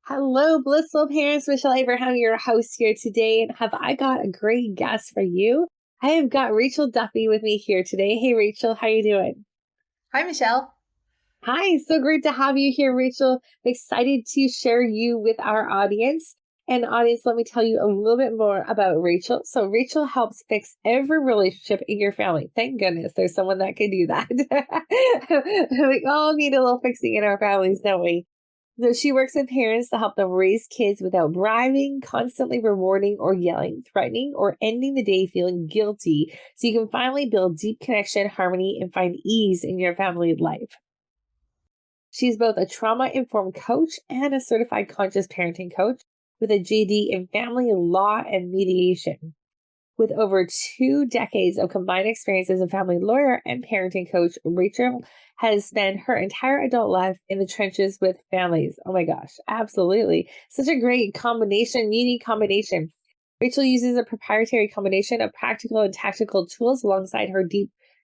Hello, blissful parents. Michelle Abraham, your host here today. And have I got a great guest for you? I have got Rachel Duffy with me here today. Hey, Rachel, how you doing? Hi, Michelle. Hi, so great to have you here, Rachel. I'm excited to share you with our audience. And audience, let me tell you a little bit more about Rachel. So Rachel helps fix every relationship in your family. Thank goodness there's someone that can do that. We all need a little fixing in our families, don't we? So she works with parents to help them raise kids without bribing, constantly rewarding or yelling, threatening, or ending the day feeling guilty. So you can finally build deep connection, harmony, and find ease in your family life. She's both a trauma informed coach and a certified conscious parenting coach with a JD in family law and mediation. With over 2 decades of combined experience as a family lawyer and parenting coach, Rachel has spent her entire adult life in the trenches with families. Oh my gosh, absolutely. Such a great combination, unique combination. Rachel uses a proprietary combination of practical and tactical tools alongside her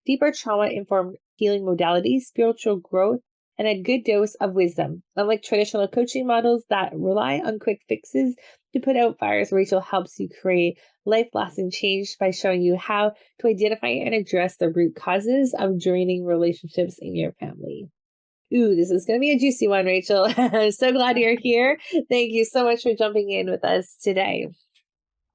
deeper trauma-informed healing modalities, spiritual growth, and a good dose of wisdom. Unlike traditional coaching models that rely on quick fixes to put out fires, Rachel helps you create life-lasting change by showing you how to identify and address the root causes of draining relationships in your family. Ooh, this is going to be a juicy one, Rachel. I'm so glad you're here. Thank you so much for jumping in with us today.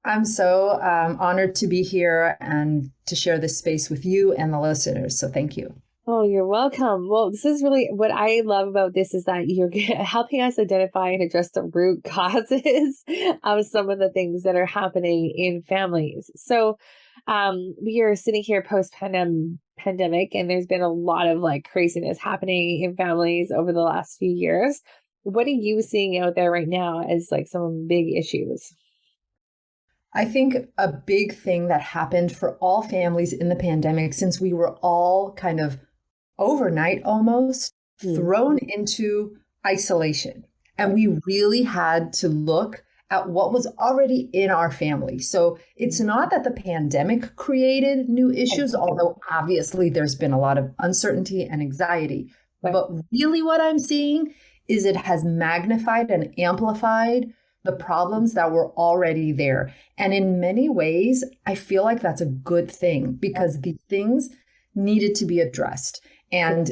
I'm so honored to be here and to share this space with you and the listeners. So thank you. Oh, you're welcome. Well, this is really what I love about this is that you're helping us identify and address the root causes of some of the things that are happening in families. So, we are sitting here post pandemic, and there's been a lot of like craziness happening in families over the last few years. What are you seeing out there right now as like some big issues? I think a big thing that happened for all families in the pandemic, since we were all kind of overnight almost thrown into isolation. And we really had to look at what was already in our family. So it's not that the pandemic created new issues, although obviously there's been a lot of uncertainty and anxiety. Right. But really what I'm seeing is it has magnified and amplified the problems that were already there. And in many ways, I feel like that's a good thing because these things needed to be addressed. And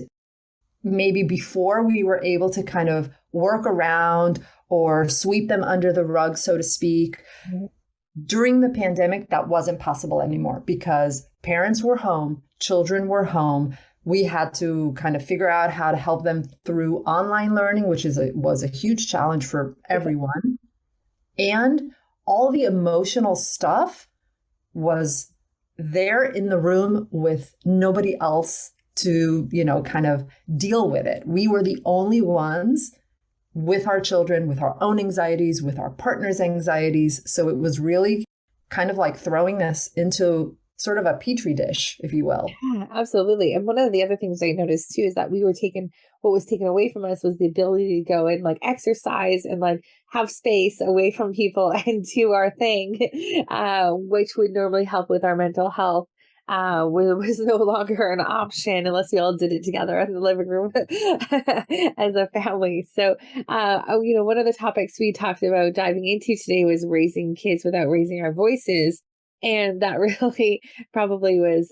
maybe before we were able to kind of work around or sweep them under the rug, so to speak, during the pandemic, that wasn't possible anymore because parents were home, children were home. We had to kind of figure out how to help them through online learning, which was a huge challenge for everyone. And all the emotional stuff was there in the room with nobody else to, kind of deal with it. We were the only ones with our children, with our own anxieties, with our partner's anxieties. So it was really kind of like throwing us into sort of a petri dish, if you will. Yeah, absolutely. And one of the other things I noticed too is that what was taken away from us was the ability to go and like exercise and like have space away from people and do our thing, which would normally help with our mental health. Was no longer an option unless we all did it together in the living room as a family. So, one of the topics we talked about diving into today was raising kids without raising our voices. And that really probably was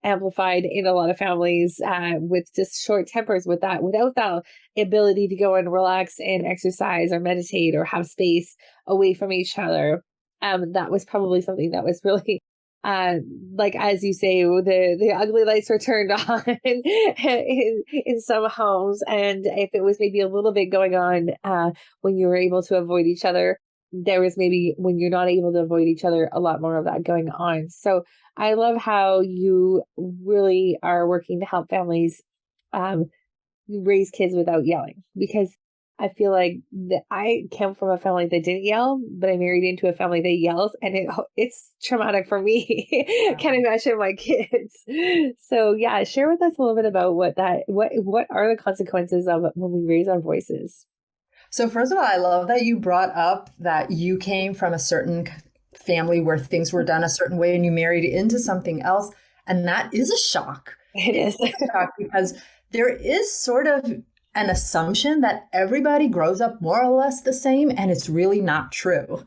amplified in a lot of families with just short tempers without the ability to go and relax and exercise or meditate or have space away from each other. That was probably something that was really like, as you say, the ugly lights were turned on in some homes. And if it was maybe a little bit going on when you were able to avoid each other, there was maybe when you're not able to avoid each other, a lot more of that going on. So I love how you really are working to help families raise kids without yelling, because I feel like I came from a family that didn't yell, but I married into a family that yells, and it's traumatic for me. Can't imagine my kids. So yeah, share with us a little bit about what are the consequences of when we raise our voices. So first of all, I love that you brought up that you came from a certain family where things were done a certain way and you married into something else. And that is a shock. It is. It's a shock because there is sort of an assumption that everybody grows up more or less the same, and it's really not true.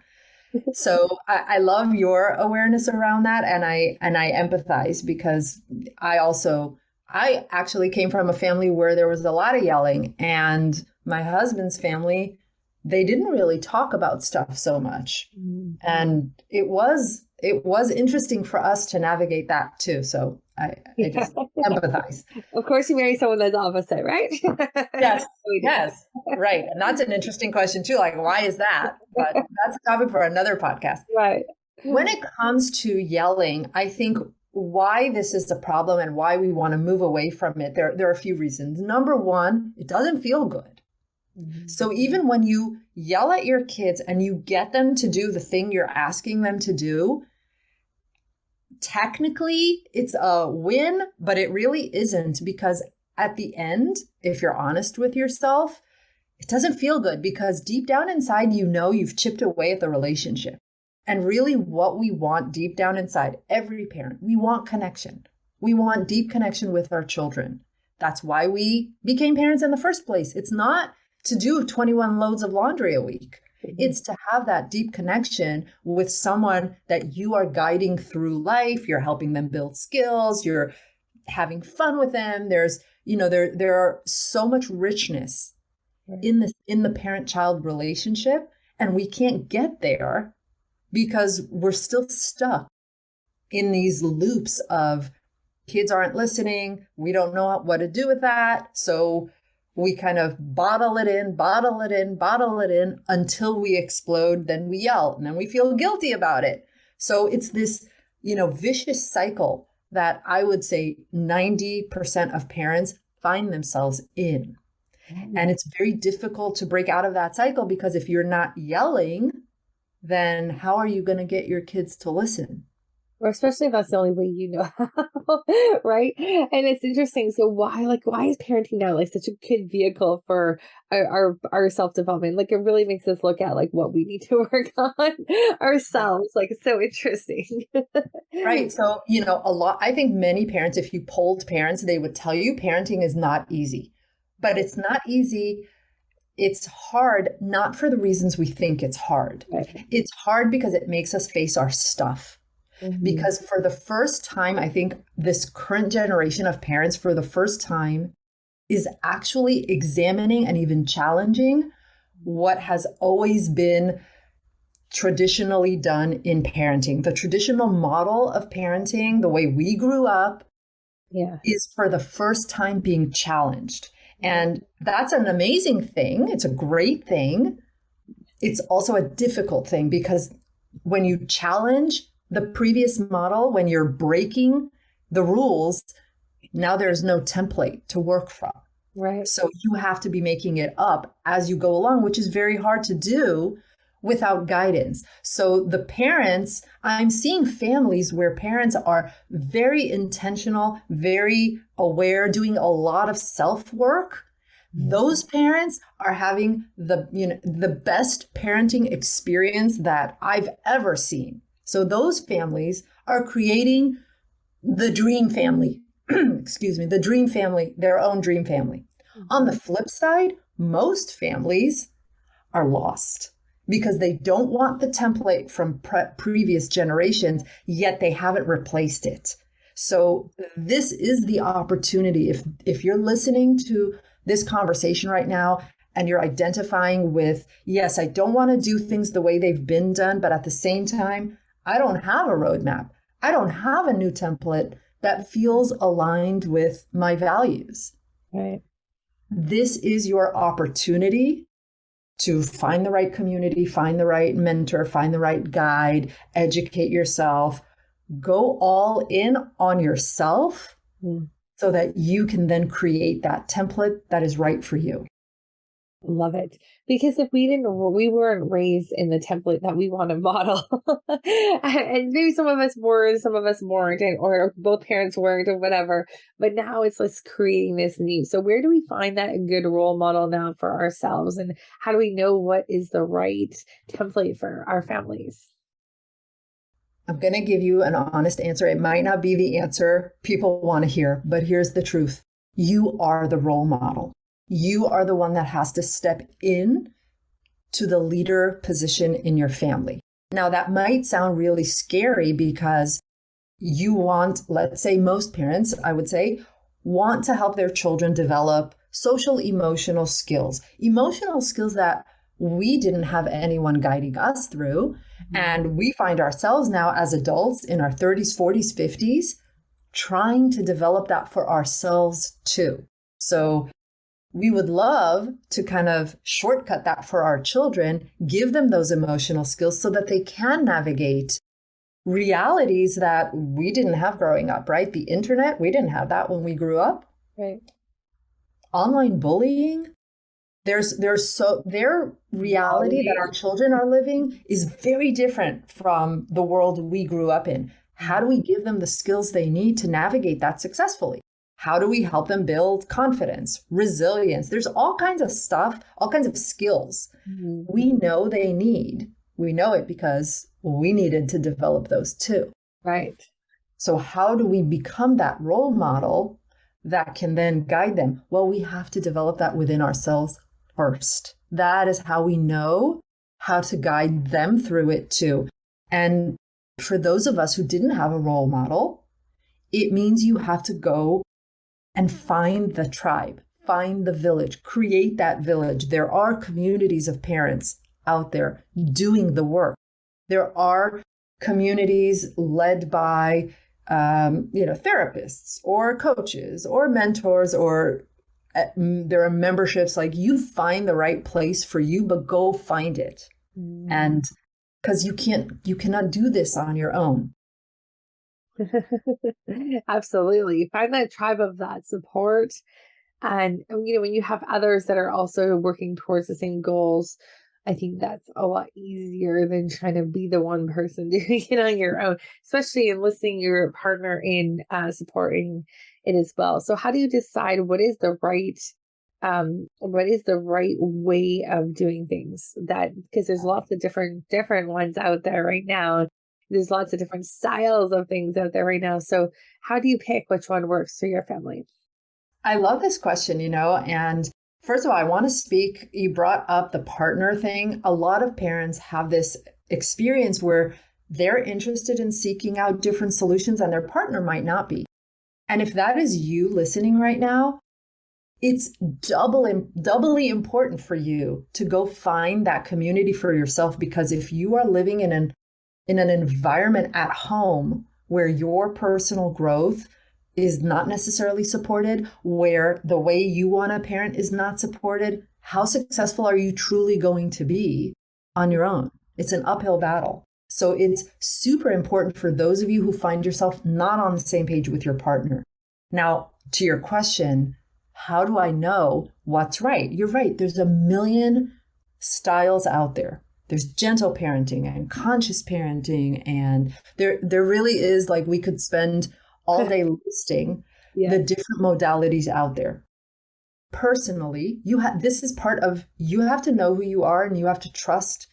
So I love your awareness around that, and I empathize because I actually came from a family where there was a lot of yelling, and my husband's family, they didn't really talk about stuff so much. Mm-hmm. And it was interesting for us to navigate that too. So I just empathize. Of course, you marry someone that's opposite, right? Yes, yes, right. And that's an interesting question too. Like, why is that? But that's a topic for another podcast. Right. When it comes to yelling, I think why this is the problem and why we want to move away from it, there are a few reasons. Number one, it doesn't feel good. Mm-hmm. So even when you yell at your kids and you get them to do the thing you're asking them to do, technically it's a win, but it really isn't, because at the end, if you're honest with yourself, it doesn't feel good because deep down inside, you know you've chipped away at the relationship. And really what we want deep down inside, every parent, we want connection. We want deep connection with our children. That's why we became parents in the first place. It's not to do 21 loads of laundry a week. It's to have that deep connection with someone that you are guiding through life. You're helping them build skills. You're having fun with them. There's, there are so much richness in the parent-child relationship, and we can't get there because we're still stuck in these loops of kids aren't listening. We don't know what to do with that. So we kind of bottle it in until we explode. Then we yell and then we feel guilty about it. So it's this, vicious cycle that I would say 90% of parents find themselves in. And it's very difficult to break out of that cycle because if you're not yelling, then how are you going to get your kids to listen? Or especially if that's the only way you know how, right? And it's interesting. So why is parenting now like such a good vehicle for our self-development? Like, it really makes us look at like what we need to work on ourselves. Like, it's so interesting. Right. So, I think many parents, if you polled parents, they would tell you parenting is not easy, but it's not easy. It's hard, not for the reasons we think it's hard. Right. It's hard because it makes us face our stuff. Mm-hmm. Because for the first time, I think this current generation of parents for the first time is actually examining and even challenging what has always been traditionally done in parenting. The traditional model of parenting, the way we grew up, is for the first time being challenged. And that's an amazing thing. It's a great thing. It's also a difficult thing because when you challenge the previous model, when you're breaking the rules, now there's no template to work from. Right. So you have to be making it up as you go along, which is very hard to do without guidance. So the parents, I'm seeing families where parents are very intentional, very aware, doing a lot of self-work. Those parents are having the best parenting experience that I've ever seen. So those families are creating the dream family, the dream family, their own dream family. Mm-hmm. On the flip side, most families are lost because they don't want the template from previous generations, yet they haven't replaced it. So this is the opportunity. If you're listening to this conversation right now and you're identifying with, yes, I don't want to do things the way they've been done, but at the same time, I don't have a roadmap. I don't have a new template that feels aligned with my values. Right. This is your opportunity to find the right community, find the right mentor, find the right guide, educate yourself, go all in on yourself so that you can then create that template that is right for you. Love it. Because if we weren't raised in the template that we want to model, and maybe some of us were, some of us weren't, or both parents weren't, or whatever. But now it's like creating this new. So where do we find that good role model now for ourselves, and how do we know what is the right template for our families? I'm going to give you an honest answer. It might not be the answer people want to hear, but here's the truth. You are the role model. you are the one that has to step in to the leader position in your family. Now, that might sound really scary because you want, let's say most parents, I would say, want to help their children develop social emotional skills that we didn't have anyone guiding us through. And we find ourselves now as adults in our 30s, 40s, 50s, trying to develop that for ourselves too. So we would love to kind of shortcut that for our children, give them those emotional skills so that they can navigate realities that we didn't have growing up, right? The internet, we didn't have that when we grew up. Right. Online bullying, their reality that our children are living is very different from the world we grew up in. How do we give them the skills they need to navigate that successfully? How do we help them build confidence, resilience? There's all kinds of stuff, all kinds of skills we know they need. We know it because we needed to develop those too. Right. So how do we become that role model that can then guide them? Well, we have to develop that within ourselves first. That is how we know how to guide them through it too. And for those of us who didn't have a role model, it means you have to go and find the tribe, find the village, create that village. There are communities of parents out there doing the work. There are communities led by, therapists or coaches or mentors, or there are memberships. Like, you find the right place for you, but go find it. And because you cannot do this on your own. Absolutely. Find that tribe of that support. And, when you have others that are also working towards the same goals, I think that's a lot easier than trying to be the one person doing it on your own, especially enlisting your partner in supporting it as well. So how do you decide what is the right way of doing things? That, because there's lots of different ones out there right now. There's lots of different styles of things out there right now. So how do you pick which one works for your family? I love this question, and first of all, I want to speak, you brought up the partner thing. A lot of parents have this experience where they're interested in seeking out different solutions and their partner might not be. And if that is you listening right now, it's doubly important for you to go find that community for yourself, because if you are living in an environment at home where your personal growth is not necessarily supported, where the way you want to parent is not supported, how successful are you truly going to be on your own? It's an uphill battle. So it's super important for those of you who find yourself not on the same page with your partner. Now, to your question, how do I know what's right? You're right. There's a million styles out there. There's gentle parenting and conscious parenting. And there really is, like, we could spend all day listing the different modalities out there. Personally, this is part of, you have to know who you are and you have to trust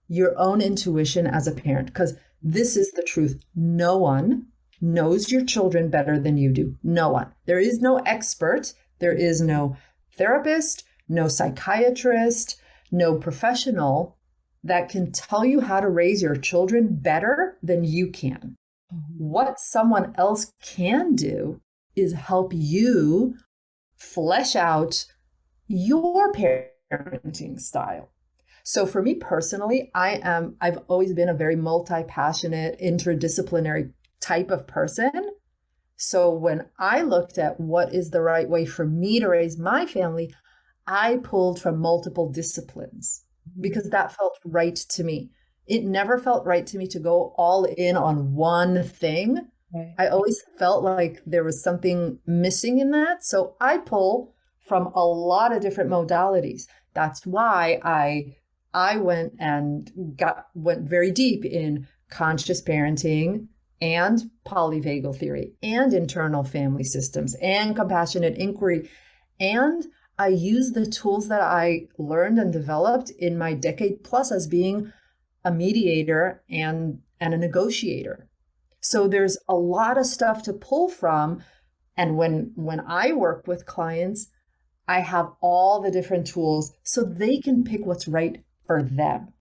your own intuition as a parent, because this is the truth. No one knows your children better than you do. No one. There is no expert. There is no therapist, no psychiatrist, no professional that can tell you how to raise your children better than you can. What someone else can do is help you flesh out your parenting style. So for me personally, I've always been a very multi-passionate, interdisciplinary type of person. So when I looked at what is the right way for me to raise my family, I pulled from multiple disciplines because that felt right to me. It never felt right to me to go all in on one thing. Right. I always felt like there was something missing in that. So I pull from a lot of different modalities. That's why I went very deep in conscious parenting and polyvagal theory and internal family systems and compassionate inquiry. And I use the tools that I learned and developed in my decade plus as being a mediator and a negotiator. So there's a lot of stuff to pull from. And when I work with clients, I have all the different tools so they can pick what's right for them.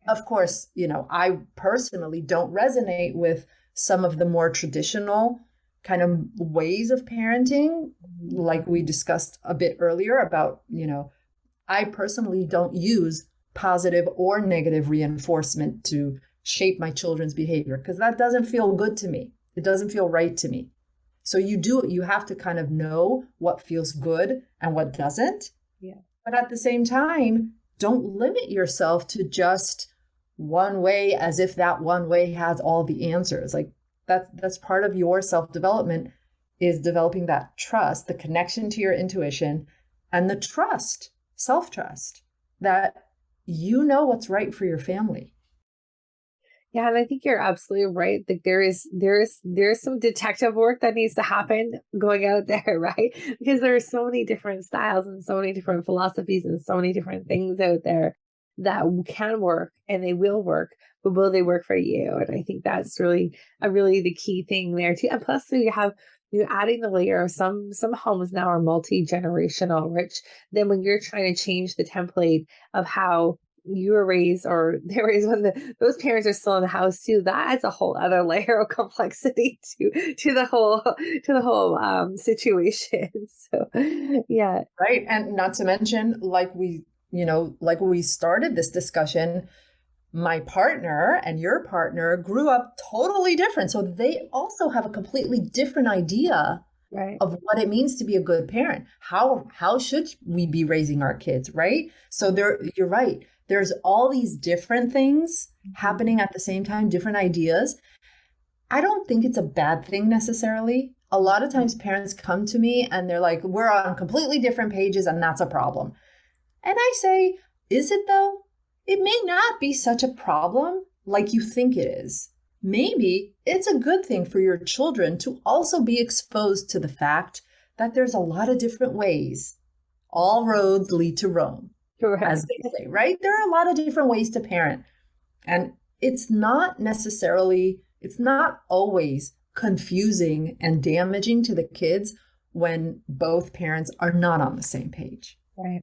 Of course, I personally don't resonate with some of the more traditional kind of ways of parenting, like we discussed a bit earlier about, I personally don't use positive or negative reinforcement to shape my children's behavior because that doesn't feel good to me. It doesn't feel right to me. So you have to kind of know what feels good and what doesn't. Yeah. But at the same time, don't limit yourself to just one way as if that one way has all the answers. Like that's part of your self-development, is developing that trust, the connection to your intuition, and the trust, self-trust, that you know what's right for your family. Yeah, and I think you're absolutely right. Like there's some detective work that needs to happen going out there, right? Because there are so many different styles and so many different philosophies and so many different things out there that can work and they will work, but will they work for you? And I think that's really the key thing there too. And plus, so you're adding the layer of some homes now are multi-generational, which then when you're trying to change the template of how you were raised or they were raised when those parents are still in the house too, that adds a whole other layer of complexity to the whole situation. So yeah. Right. And not to mention, like we started this discussion, my partner and your partner grew up totally different. So they also have a completely different idea Right. of what it means to be a good parent. How should we be raising our kids, right? So you're right. There's all these different things happening at the same time, different ideas. I don't think it's a bad thing necessarily. A lot of times parents come to me and they're like, we're on completely different pages and that's a problem. And I say, is it though? It may not be such a problem like you think it is. Maybe it's a good thing for your children to also be exposed to the fact that there's a lot of different ways. All roads lead to Rome, as they say, right? There are a lot of different ways to parent. And it's not always confusing and damaging to the kids when both parents are not on the same page. Right.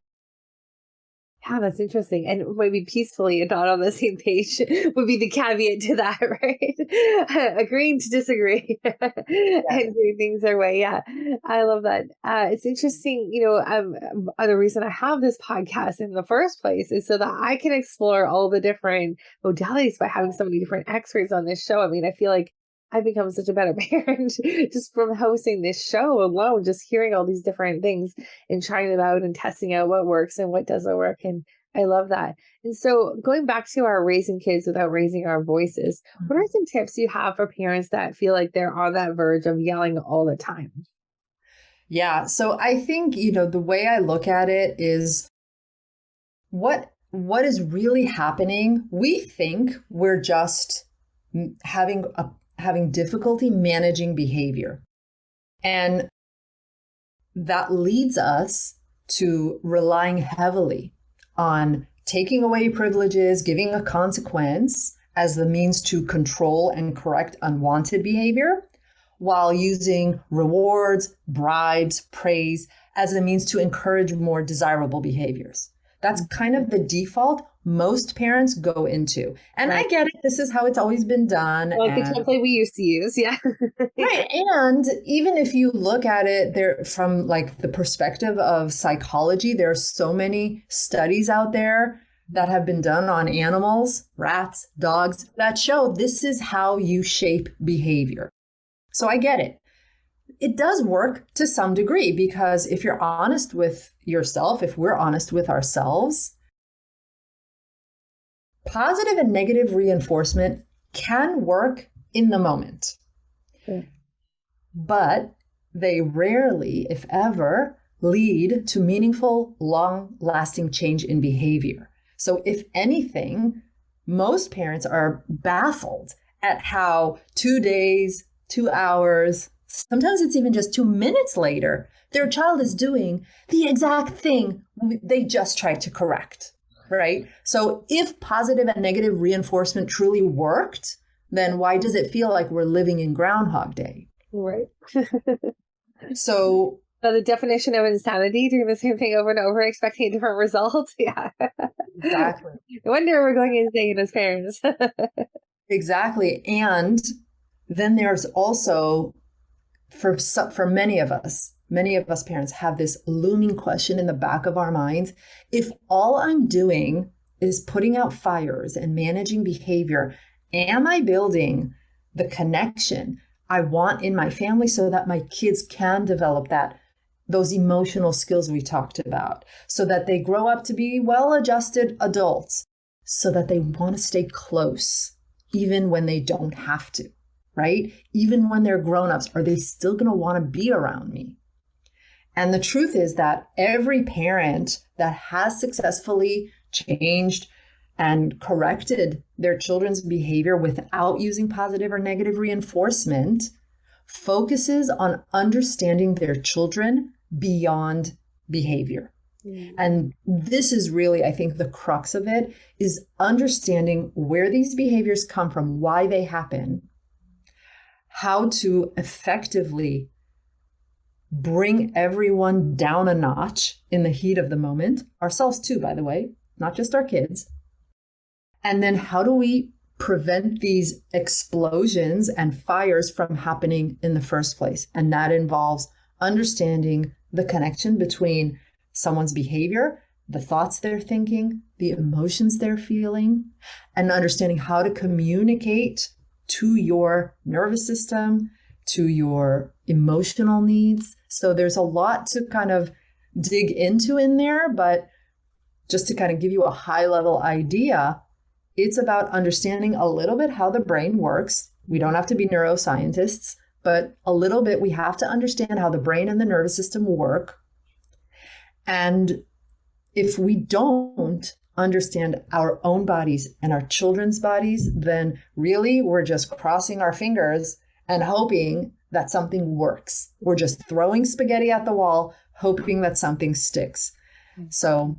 Yeah, that's interesting. And maybe peacefully and not on the same page would be the caveat to that, right? Agreeing to disagree and doing things their way. Yeah, I love that. It's interesting. The reason I have this podcast in the first place is so that I can explore all the different modalities by having so many different experts on this show. I mean, I feel like I've become such a better parent just from hosting this show alone, just hearing all these different things and trying them out and testing out what works and what doesn't work. And I love that. And so going back to our raising kids without raising our voices, what are some tips you have for parents that feel like they're on that verge of yelling all the time? Yeah. So I think, the way I look at it is what is really happening. We think we're just having difficulty managing behavior. And that leads us to relying heavily on taking away privileges, giving a consequence as the means to control and correct unwanted behavior, while using rewards, bribes, praise as a means to encourage more desirable behaviors. That's kind of the default most parents go into. And right. I get it. This is how it's always been done. Like the template we used to use. Yeah. Right. And even if you look at it there from like the perspective of psychology, there are so many studies out there that have been done on animals, rats, dogs, that show this is how you shape behavior. So I get it. It does work to some degree, because if you're honest with yourself, if we're honest with ourselves, positive and negative reinforcement can work in the moment, but they rarely, if ever, lead to meaningful, long-lasting change in behavior. So if anything, most parents are baffled at how 2 days, 2 hours, sometimes it's even just 2 minutes later, their child is doing the exact thing they just tried to correct, right? So if positive and negative reinforcement truly worked, then why does it feel like we're living in Groundhog Day? Right. So So the definition of insanity, doing the same thing over and over, expecting a different result. Yeah. Exactly. No wonder we're going insane as parents. Exactly. And then there's also, for many of us parents have this looming question in the back of our minds. If all I'm doing is putting out fires and managing behavior, am I building the connection I want in my family so that my kids can develop those emotional skills we talked about, so that they grow up to be well-adjusted adults, so that they want to stay close even when they don't have to, right? Even when they're grown-ups, are they still going to want to be around me? And the truth is that every parent that has successfully changed and corrected their children's behavior without using positive or negative reinforcement focuses on understanding their children beyond behavior. And this is really, I think, the crux of it, is understanding where these behaviors come from, why they happen, how to effectively bring everyone down a notch in the heat of the moment, ourselves too, by the way, not just our kids. And then how do we prevent these explosions and fires from happening in the first place? And that involves understanding the connection between someone's behavior, the thoughts they're thinking, the emotions they're feeling, and understanding how to communicate to your nervous system, to your emotional needs. So there's a lot to kind of dig into in there, but just to kind of give you a high level idea, it's about understanding a little bit how the brain works. We don't have to be neuroscientists, but a little bit we have to understand how the brain and the nervous system work. And if we don't understand our own bodies and our children's bodies, then really we're just crossing our fingers and hoping that something works. We're just throwing spaghetti at the wall, hoping that something sticks. So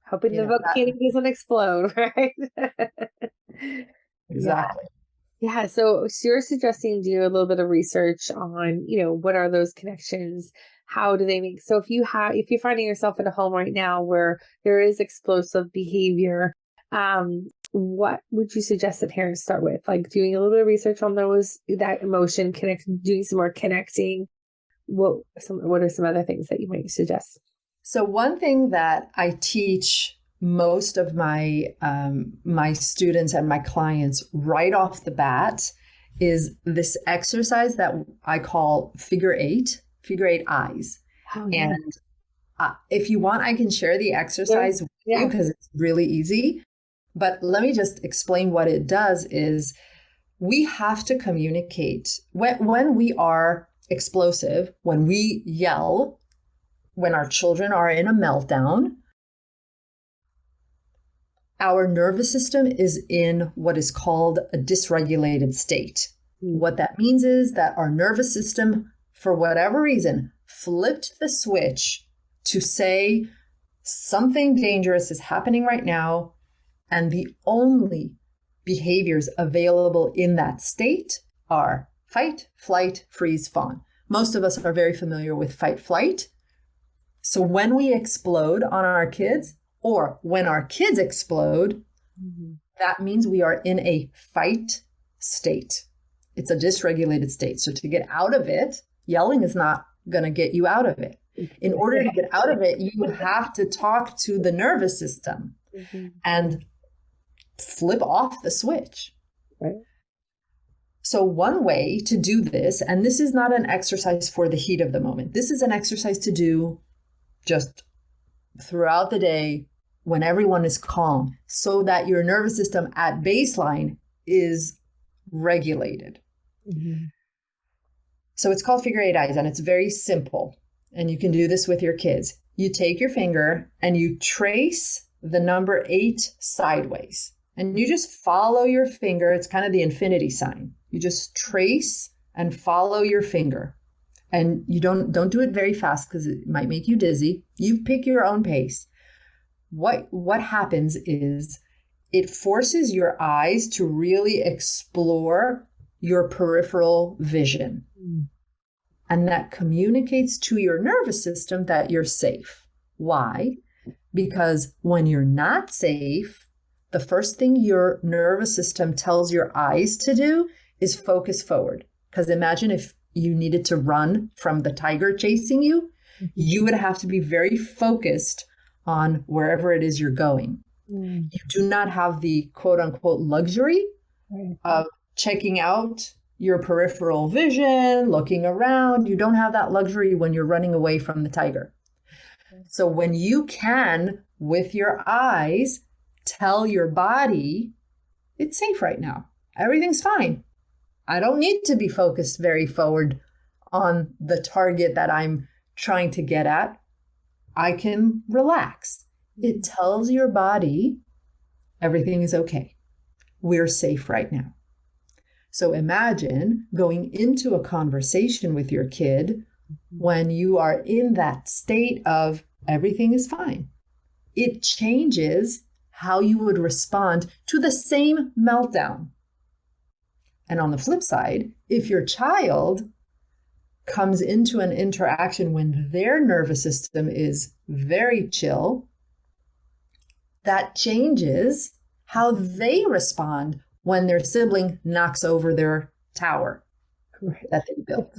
hoping the volcano doesn't explode, right? Exactly. Yeah. So you're suggesting do a little bit of research on, what are those connections? How do they make, so if you're finding yourself in a home right now where there is explosive behavior, what would you suggest that parents start with? Like doing a little bit of research on that emotion, doing some more connecting. What are some other things that you might suggest? So one thing that I teach most of my my students and my clients right off the bat is this exercise that I call figure eight eyes. Oh, yeah. And if you want, I can share the exercise with you because it's really easy. But let me just explain what it does is we have to communicate. When we are explosive, when we yell, when our children are in a meltdown, our nervous system is in what is called a dysregulated state. What that means is that our nervous system, for whatever reason, flipped the switch to say something dangerous is happening right now, and the only behaviors available in that state are fight, flight, freeze, fawn. Most of us are very familiar with fight, flight. So when we explode on our kids, or when our kids explode, that means we are in a fight state. It's a dysregulated state. So to get out of it, yelling is not going to get you out of it. In order to get out of it, you have to talk to the nervous system and flip off the switch. Right. So one way to do this, and this is not an exercise for the heat of the moment. This is an exercise to do just throughout the day when everyone is calm, so that your nervous system at baseline is regulated. So it's called figure eight eyes, and it's very simple. And you can do this with your kids. You take your finger and you trace the number 8 sideways. And you just follow your finger. It's kind of the infinity sign. You just trace and follow your finger. And you don't do it very fast because it might make you dizzy. You pick your own pace. What happens is it forces your eyes to really explore your peripheral vision. And that communicates to your nervous system that you're safe. Why? Because when you're not safe, the first thing your nervous system tells your eyes to do is focus forward. Because imagine if you needed to run from the tiger chasing you, you would have to be very focused on wherever it is you're going. You do not have the quote unquote luxury of checking out your peripheral vision, looking around. You don't have that luxury when you're running away from the tiger. So when you can, with your eyes, tell your body, it's safe right now. Everything's fine. I don't need to be focused very forward on the target that I'm trying to get at. I can relax. It tells your body everything is okay. We're safe right now. So imagine going into a conversation with your kid when you are in that state of everything is fine. It changes how you would respond to the same meltdown. And on the flip side, if your child comes into an interaction when their nervous system is very chill, that changes how they respond when their sibling knocks over their tower that they built.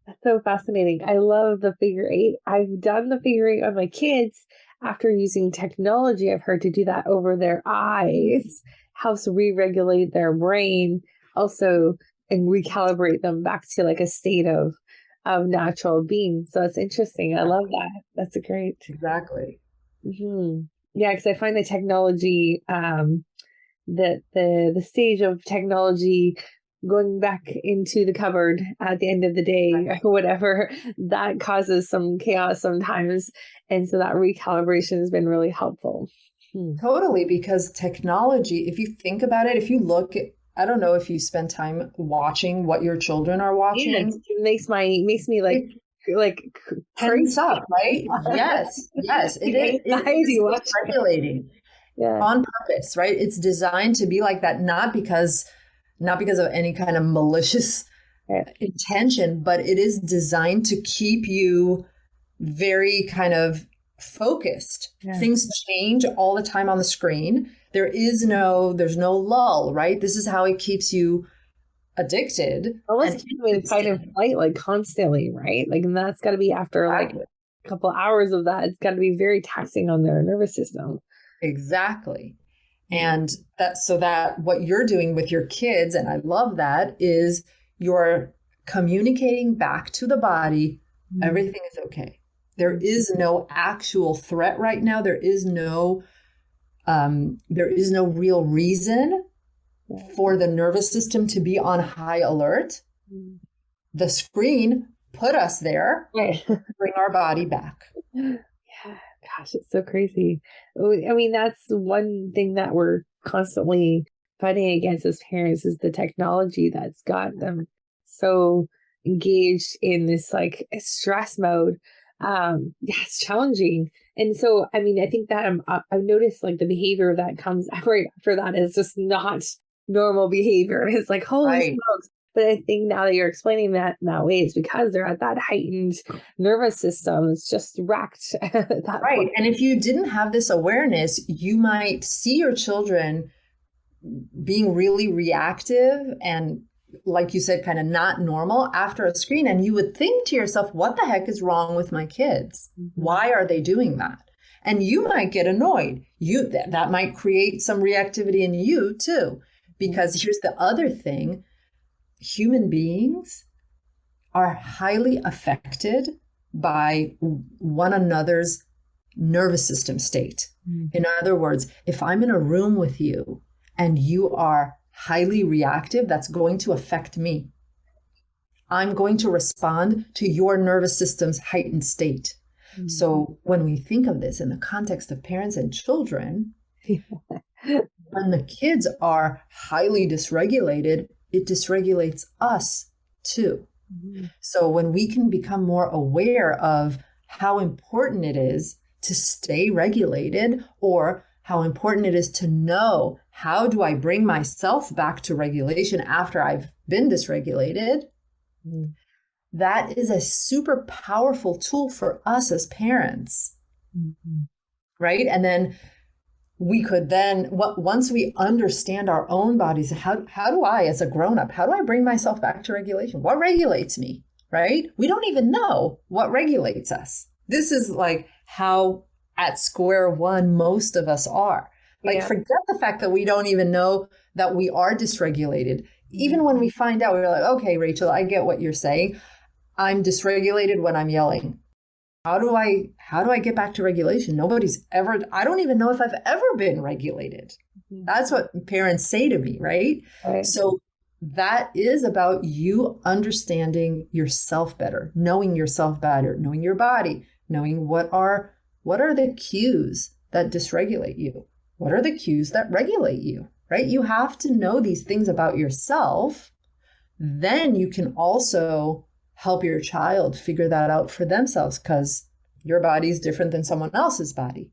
That's so fascinating. I love the figure eight. I've done the figure eight on my kids after using technology. I've heard to do that over their eyes, helps re-regulate their brain also, and recalibrate them back to like a state of natural being. So it's interesting. I love that. That's a great. Exactly. Mm-hmm. Yeah, because I find the technology, that the stage of technology going back into the cupboard at the end of the day or whatever, that causes some chaos sometimes. And so that recalibration has been really helpful. Totally, because technology, if you think about it, if you look at, I don't know if you spend time watching what your children are watching. It makes me like tense up, right? Yes, it is regulating on purpose, right? It's designed to be like that, not because of any kind of malicious intention, but it is designed to keep you very kind of focused. Things change all the time on the screen. There's no lull, right? This is how it keeps you addicted. Almost in fight and flight, like constantly, right? Like, and that's got to be after like a couple hours of that. It's got to be very taxing on their nervous system. Exactly. And that what you're doing with your kids, and I love that, is you're communicating back to the body, everything is okay. There is no actual threat right now. There is no real reason for the nervous system to be on high alert. The screen put us there, bring our body back. Yeah, gosh, it's so crazy. I mean, that's one thing that we're constantly fighting against as parents is the technology that's got them so engaged in this like stress mode. It's challenging. And so, I mean, I think that I've noticed like the behavior that comes right after that is just not normal behavior. It's like, holy smokes. But I think now that you're explaining that in that way, it's because they're at that heightened nervous system. It's just wrecked at that point. And if you didn't have this awareness, you might see your children being really reactive and, like you said, kind of not normal after a screen. And you would think to yourself, what the heck is wrong with my kids? Why are they doing that? And you might get annoyed. That might create some reactivity in you too. Because here's the other thing. Human beings are highly affected by one another's nervous system state. In other words, if I'm in a room with you and you are highly reactive, that's going to affect me. I'm going to respond to your nervous system's heightened state. So when we think of this in the context of parents and children, when the kids are highly dysregulated, it dysregulates us too. So when we can become more aware of how important it is to stay regulated, or how important it is to know, how do I bring myself back to regulation after I've been dysregulated? that is a super powerful tool for us as parents, right? And then we could then, once we understand our own bodies, how do I, as a grown-up, how do I bring myself back to regulation? What regulates me, right? We don't even know what regulates us. This is like how at square one most of us are. Like, forget the fact that we don't even know that we are dysregulated. Even when we find out, we're like, okay, Rachel, I get what you're saying. I'm dysregulated when I'm yelling. How do I get back to regulation? I don't even know if I've ever been regulated. That's what parents say to me, right? So that is about you understanding yourself better, knowing yourself better, knowing your body, knowing what are the cues that dysregulate you? What are the cues that regulate you, right? You have to know these things about yourself. Then you can also help your child figure that out for themselves, because your body is different than someone else's body.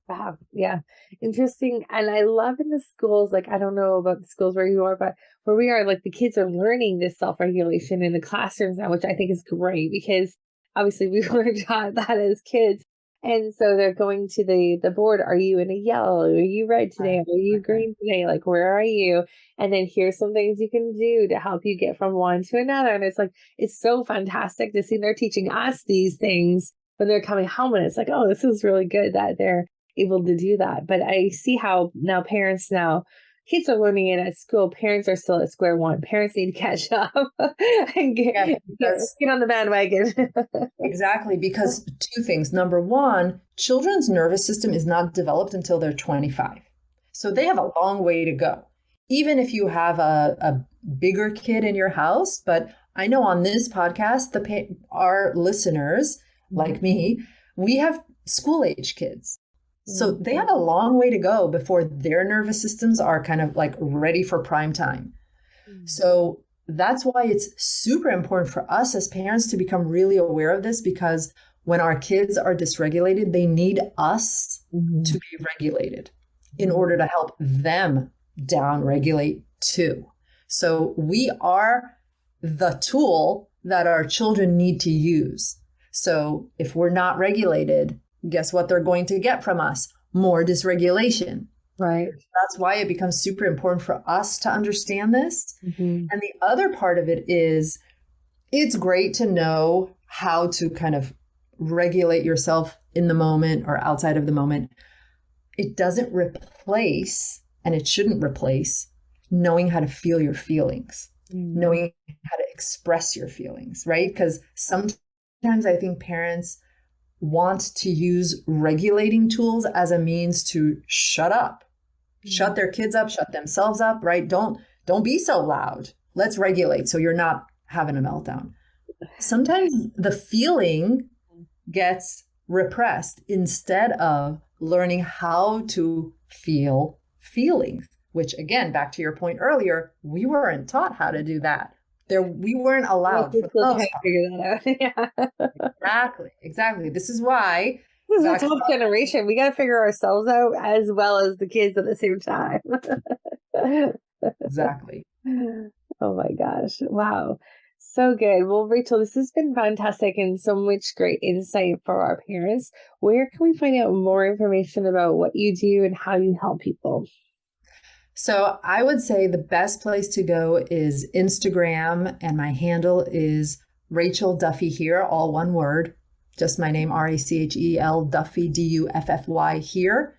Wow. Yeah. Interesting. And I love in the schools, like, I don't know about the schools where you are, but where we are, like, the kids are learning this self-regulation in the classrooms now, which I think is great, because obviously we weren't taught that as kids. And so they're going to the board. Are you in a yellow? Are you red today? Are you green today? Like, where are you? And then here's some things you can do to help you get from one to another. And it's like, it's so fantastic to see they're teaching us these things when they're coming home. And it's like, oh, this is really good that they're able to do that. But I see how kids are learning it at school. Parents are still at square one. Parents need to catch up and get on the bandwagon. Exactly, because two things. Number one, children's nervous system is not developed until they're 25. So they have a long way to go. Even if you have a bigger kid in your house, but I know on this podcast, our listeners, like me, we have school-age kids. So they have a long way to go before their nervous systems are kind of like ready for prime time. So that's why it's super important for us as parents to become really aware of this, because when our kids are dysregulated, they need us to be regulated in order to help them down-regulate too. So we are the tool that our children need to use. So if we're not regulated, guess what they're going to get from us? More dysregulation. Right. That's why it becomes super important for us to understand this. And the other part of it is, it's great to know how to kind of regulate yourself in the moment or outside of the moment. It doesn't replace, and it shouldn't replace, knowing how to feel your feelings, knowing how to express your feelings, right? Because sometimes I think parents want to use regulating tools as a means to shut their kids up, shut themselves up, right? Don't be so loud. Let's regulate so you're not having a meltdown. Sometimes the feeling gets repressed instead of learning how to feel feelings, which again, back to your point earlier, we weren't taught how to do that. We weren't allowed for the most part. Figure that out. Exactly. This is why this is a tough generation. We got to figure ourselves out as well as the kids at the same time. Exactly. Oh my gosh. Wow. So good. Well, Rachel, this has been fantastic and so much great insight for our parents. Where can we find out more information about what you do and how you help people? So I would say the best place to go is Instagram, and my handle is Rachel Duffy here, all one word, just my name, Rachel Duffy, Duffy here.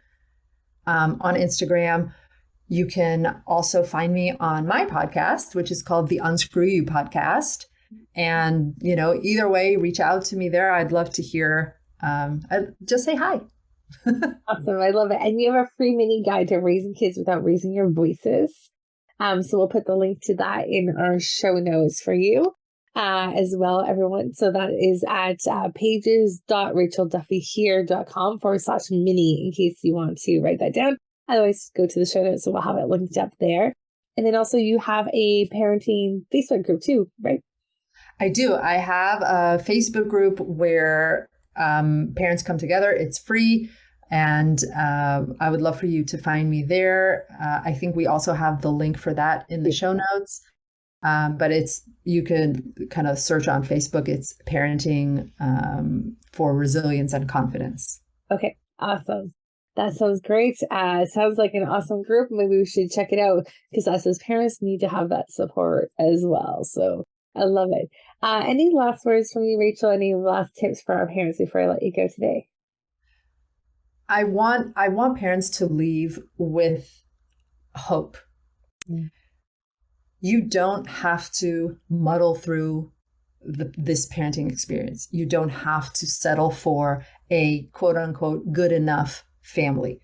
On Instagram, you can also find me on my podcast, which is called the Unscrew You podcast. And, either way, reach out to me there. I'd love to hear, just say hi. Awesome. I love it. And you have a free mini guide to raising kids without raising your voices. So we'll put the link to that in our show notes for you as well, everyone. So that is at pages.rachelduffyhere.com/mini in case you want to write that down. Otherwise, go to the show notes, so we'll have it linked up there. And then also you have a parenting Facebook group too, right? I do. I have a Facebook group where parents come together. It's free. And I would love for you to find me there. I think we also have the link for that in the show notes. But you can kind of search on Facebook. It's Parenting for Resilience and Confidence. Okay, awesome. That sounds great. Sounds like an awesome group. Maybe we should check it out because us as parents need to have that support as well. So I love it. Any last words from you, Rachel? Any last tips for our parents before I let you go today? I want parents to leave with hope. Mm. You don't have to muddle through this parenting experience. You don't have to settle for a quote unquote good enough family.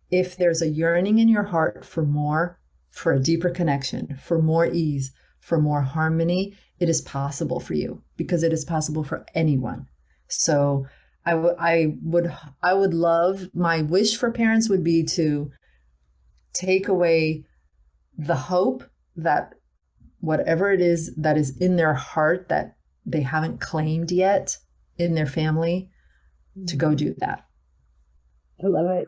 If there's a yearning in your heart for more, for a deeper connection, for more ease, for more harmony, it is possible for you, because it is possible for anyone. So I would love, my wish for parents would be to take away the hope that whatever it is that is in their heart that they haven't claimed yet in their family, to go do that. I love it.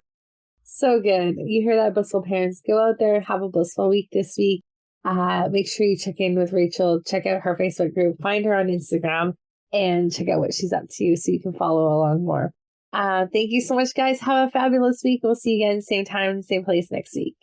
So good. You hear that, blissful parents? Go out there, have a blissful week this week. Make sure you check in with Rachel, check out her Facebook group, find her on Instagram, and check out what she's up to so you can follow along more. Thank you so much, guys. Have a fabulous week. We'll see you again, same time, same place next week.